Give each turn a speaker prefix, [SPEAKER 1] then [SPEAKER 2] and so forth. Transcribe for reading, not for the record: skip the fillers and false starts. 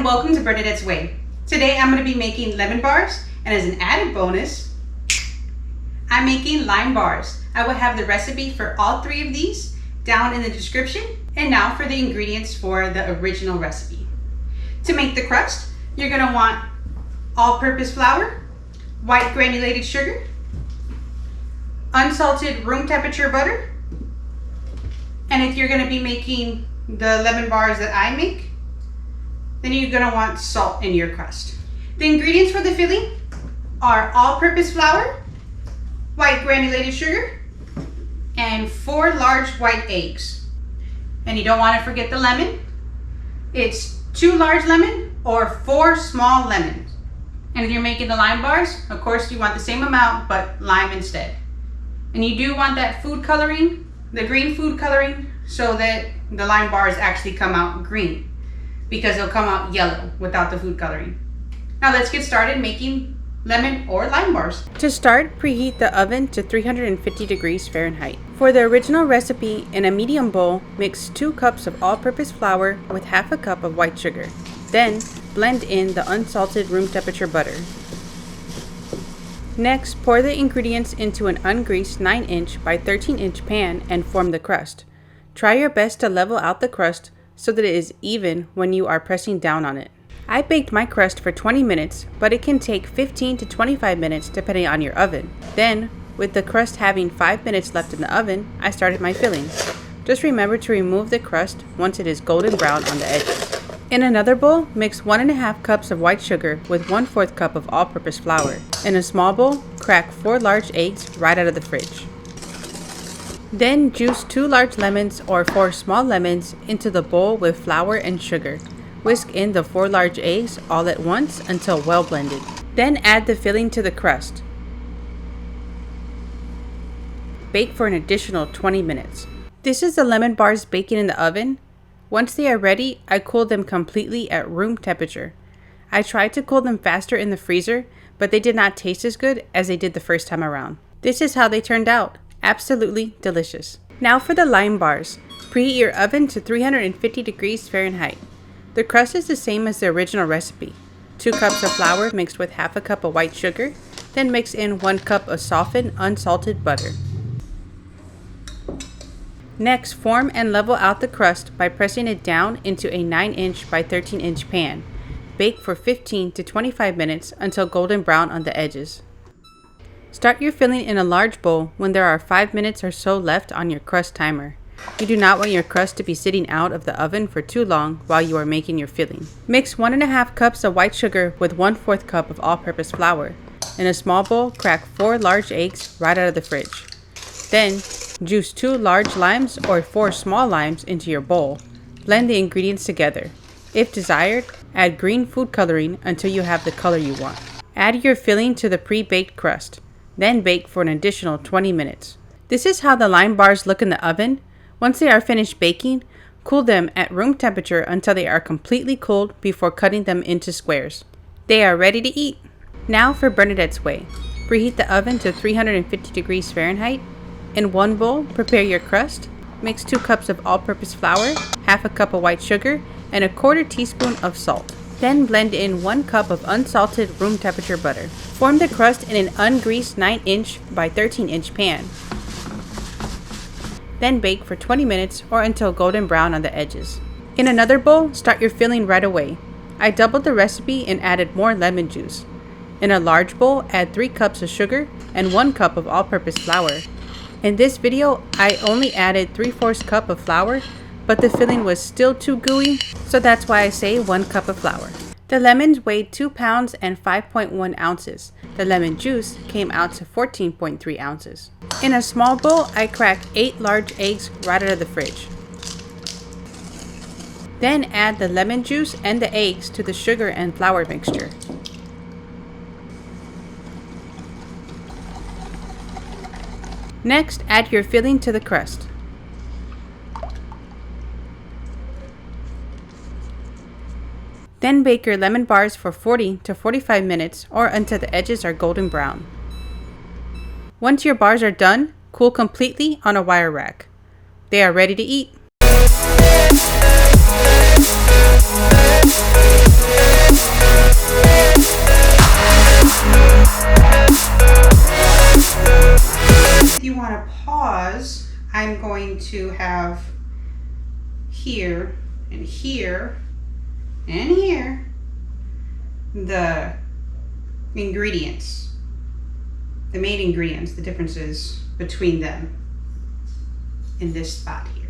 [SPEAKER 1] and welcome to Bernadette's Way. Today I'm going to be making lemon bars, and as an added bonus, I'm making lime bars. I will have the recipe for all three of these down in the description. And now for the ingredients for the original recipe. To make the crust, you're going to want all-purpose flour, white granulated sugar, unsalted room temperature butter, and if you're going to be making the lemon bars that I make, then you're going to want salt in your crust. The ingredients for the filling are all-purpose flour, white granulated sugar, and 4 large white eggs. And you don't want to forget the lemon. It's 2 large lemon or 4 small lemons. And if you're making the lime bars, of course you want the same amount, but lime instead. And you do want that food coloring, the green food coloring, so that the lime bars actually come out green, because they'll come out yellow without the food coloring. Now let's get started making lemon or lime bars.
[SPEAKER 2] To start, preheat the oven to 350 degrees Fahrenheit. For the original recipe, in a medium bowl, mix 2 cups of all-purpose flour with half a cup of white sugar. Then, blend in the unsalted room temperature butter. Next, pour the ingredients into an ungreased 9-inch by 13-inch pan and form the crust. Try your best to level out the crust so that it is even when you are pressing down on it. I baked my crust for 20 minutes, but it can take 15 to 25 minutes depending on your oven. Then, with the crust having 5 minutes left in the oven, I started my filling. Just remember to remove the crust once it is golden brown on the edges. In another bowl, mix 1.5 cups of white sugar with 1/4 cup of all-purpose flour. In a small bowl, crack 4 large eggs right out of the fridge. Then juice 2 large lemons or 4 small lemons into the bowl with flour and sugar. Whisk in the 4 large eggs all at once until well blended. Then add the filling to the crust. Bake for an additional 20 minutes. This is the lemon bars baking in the oven. Once they are ready, I cool them completely at room temperature. I tried to cool them faster in the freezer, but they did not taste as good as they did the first time around. This is how they turned out. Absolutely delicious. Now for the lime bars. Preheat your oven to 350 degrees Fahrenheit. The crust is the same as the original recipe. 2 cups of flour mixed with half a cup of white sugar, then mix in 1 cup of softened unsalted butter. Next, form and level out the crust by pressing it down into a 9-inch by 13-inch pan. Bake for 15 to 25 minutes until golden brown on the edges. Start your filling in a large bowl when there are 5 minutes or so left on your crust timer. You do not want your crust to be sitting out of the oven for too long while you are making your filling. Mix 1.5 cups of white sugar with 1/4 cup of all-purpose flour. In a small bowl, crack 4 large eggs right out of the fridge. Then, juice 2 large limes or 4 small limes into your bowl. Blend the ingredients together. If desired, add green food coloring until you have the color you want. Add your filling to the pre-baked crust. Then bake for an additional 20 minutes. This is how the lime bars look in the oven. Once they are finished baking, cool them at room temperature until they are completely cooled before cutting them into squares. They are ready to eat. Now for Bernadette's Way. Preheat the oven to 350 degrees Fahrenheit. In one bowl, prepare your crust. Mix 2 cups of all-purpose flour, half a cup of white sugar, and 1/4 teaspoon of salt. Then blend in 1 cup of unsalted room temperature butter. Form the crust in an ungreased 9-inch by 13-inch pan. Then bake for 20 minutes or until golden brown on the edges. In another bowl, start your filling right away. I doubled the recipe and added more lemon juice. In a large bowl, add 3 cups of sugar and 1 cup of all-purpose flour. In this video, I only added 3/4 cup of flour, but the filling was still too gooey, so that's why I say 1 cup of flour. The lemons weighed 2 pounds and 5.1 ounces. The lemon juice came out to 14.3 ounces. In a small bowl, I cracked 8 large eggs right out of the fridge. Then add the lemon juice and the eggs to the sugar and flour mixture. Next, add your filling to the crust. Then bake your lemon bars for 40 to 45 minutes or until the edges are golden brown. Once your bars are done, cool completely on a wire rack. They are ready to eat.
[SPEAKER 1] If you want to pause, I'm going to have here and here and here the ingredients, the main ingredients, the differences between them in this spot here.